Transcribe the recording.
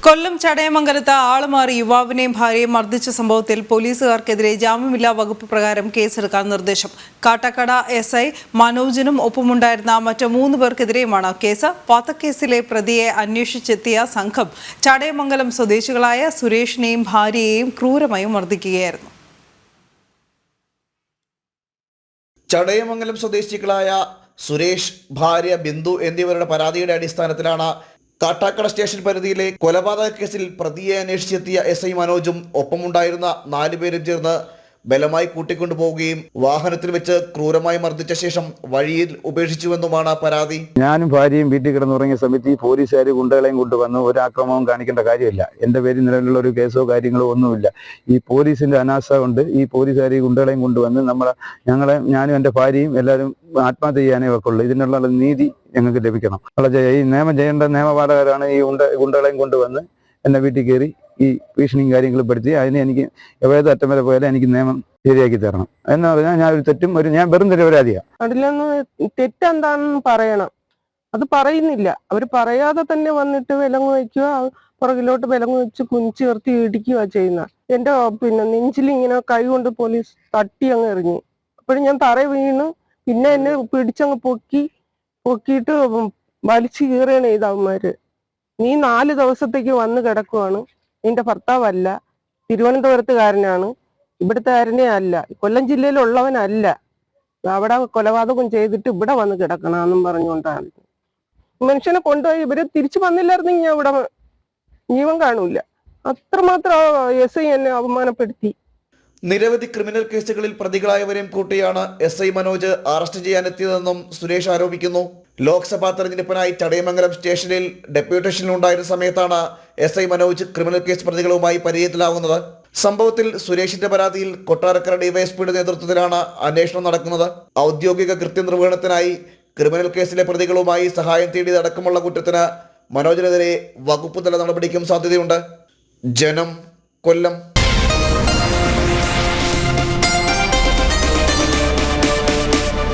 കൊല്ലം ചടയമംഗലത്ത് ആളുമാറി യുവാവിനെയും ഭാര്യയും മർദ്ദിച്ച സംഭവത്തിൽ പോലീസുകാർക്കെതിരെ ജാമ്യമില്ലാ വകുപ്പ് പ്രകാരം കേസെടുക്കാൻ നിർദ്ദേശം. കാട്ടാക്കട SI മനോജിനും ഒപ്പമുണ്ടായിരുന്ന മറ്റ് 3 പേർക്കെതിരെയുമാണ് കേസ്. വധക്കേസിലെ പ്രതിയെ അന്വേഷിച്ചെത്തിയ സംഘം ചടയമംഗലം സ്വദേശികളായ സുരേഷിനെയും ഭാര്യയെയും ക്രൂരമായി മർദ്ദിക്കുകയായിരുന്നു. ചടയമംഗലം സ്വദേശികളായ സുരേഷ്, ഭാര്യ ബിന്ദു എന്നിവരുടെ പരാതിയുടെ അടിസ്ഥാനത്തിലാണ് കാട്ടാക്കട സ്റ്റേഷൻ പരിധിയിലെ കൊലപാതക കേസിൽ പ്രതിയെ അന്വേഷിച്ചെത്തിയ SI മനോജും ഒപ്പമുണ്ടായിരുന്ന 4 പേരും ചേർന്ന് ബലമായി കൂട്ടിക്കൊണ്ടുപോവുകയും വാഹനത്തിൽ വെച്ച് ക്രൂരമായി മർദ്ദിച്ച ശേഷം വഴിയിൽ ഉപേക്ഷിച്ചുവെന്നുമാണ് പരാതി. ഞാനും ഭാര്യയും വീട്ടിൽ കിടന്നുറങ്ങിയ സമയത്ത് ഈ പോലീസുകാർ ഗുണ്ടകളെയും കൊണ്ടുവന്ന് ഒരു ആക്രമണവും കാണിക്കേണ്ട കാര്യമില്ല. എൻ്റെ പേരിൽ നിലവിലുള്ള ഒരു കേസോ കാര്യങ്ങളോ ഒന്നുമില്ല. ഈ പോലീസിന്റെ അനാസ്ഥ കൊണ്ട് ഈ പോലീസുകാർ ഈ ഗുണ്ടകളെയും കൊണ്ടുവന്ന് ഞാനും എൻ്റെ ഭാര്യയും എല്ലാവരും ആത്മഹത്യ ചെയ്യാനേ വെക്കുള്ളൂ. ഇതിനുള്ള നീതി ഞങ്ങൾക്ക് ലഭിക്കണം. ഈ നിയമം ചെയ്യേണ്ട നിയമപാലകരാണ് ഈ ഗുണ്ടകളെയും കൊണ്ടുവന്ന് എന്നെ വീട്ടിൽ കയറി ഈ ഭീഷണിയും കാര്യങ്ങളും പെടുത്തി അതിന് എനിക്ക് ഏത് അറ്റം വരെ പോയാലും എനിക്ക് നിയമം ശരിയാക്കി തരണം എന്ന് പറഞ്ഞാൽ ഞാൻ വെറും നിരപരാധിയാണ്. അതിലൊന്ന് തെറ്റെന്താണെന്ന് പറയണം. അത് പറയുന്നില്ല. അവർ പറയാതെ തന്നെ വന്നിട്ട് വിലങ്ങ് വയ്ക്കുക, പുറകിലോട്ട് വിലങ്ങ് വെച്ച് കുനിച്ച് നിർത്തി ഇടിക്കുക ചെയ്യുന്ന. എൻ്റെ നെഞ്ചിൽ ഇങ്ങനെ കൈ കൊണ്ട് പോലീസ് തട്ടി അങ്ങ് എറിഞ്ഞു. അപ്പോഴും ഞാൻ തറ വീണു. പിന്നെ എന്നെ പിടിച്ചങ്ങ് പൊക്കിയിട്ട് വലിച്ചു കീറുകയാണ് ചെയ്തവന്മാര്. നീ 4 ദിവസത്തേക്ക് വന്ന് കിടക്കുവാണ്. നിന്റെ ഭർത്താവല്ല, തിരുവനന്തപുരത്തുകാരനാണ്, ഇവിടുത്തുകാരനെ അല്ല, കൊല്ലം ജില്ലയിലുള്ളവനല്ല, അവിടെ കൊലപാതകം ചെയ്തിട്ട് ഇവിടെ വന്ന് കിടക്കണമെന്നും പറഞ്ഞുകൊണ്ടാണ് മനുഷ്യനെ കൊണ്ടുപോയി. ഇവര് തിരിച്ചു വന്നില്ലായിരുന്നെങ്കിൽ ഞാൻ ഇവിടെ ജീവൻ കാണൂല. അത്രമാത്രം SI എന്നെ അവമാനപ്പെടുത്തി. നിരവധി ക്രിമിനൽ കേസുകളിൽ പ്രതികളായവരെയും കൂട്ടിയാണ് SI മനോജ് അറസ്റ്റ് ചെയ്യാനെത്തിയതെന്നും സുരേഷ് ആരോപിക്കുന്നു. ലോക്സഭാ തെരഞ്ഞെടുപ്പിനായി ചടയമംഗലം സ്റ്റേഷനിൽ ഡെപ്യൂട്ടേഷനിലുണ്ടായിരുന്ന സമയത്താണ് SI മനോജ് ക്രിമിനൽ കേസ് പ്രതികളുമായി പരിചയത്തിലാകുന്നത്. സംഭവത്തിൽ സുരേഷിന്റെ പരാതിയിൽ കൊട്ടാരക്കര ഡിവൈഎസ്പിയുടെ നേതൃത്വത്തിലാണ് അന്വേഷണം നടക്കുന്നത്. ഔദ്യോഗിക കൃത്യനിർവഹണത്തിനായി ക്രിമിനൽ കേസിലെ പ്രതികളുമായി സഹായം തേടിയതടക്കമുള്ള കുറ്റത്തിന് മനോജിനെതിരെ വകുപ്പ് തല നടപടിക്കും സാധ്യതയുണ്ട്. ജനം, കൊല്ലം.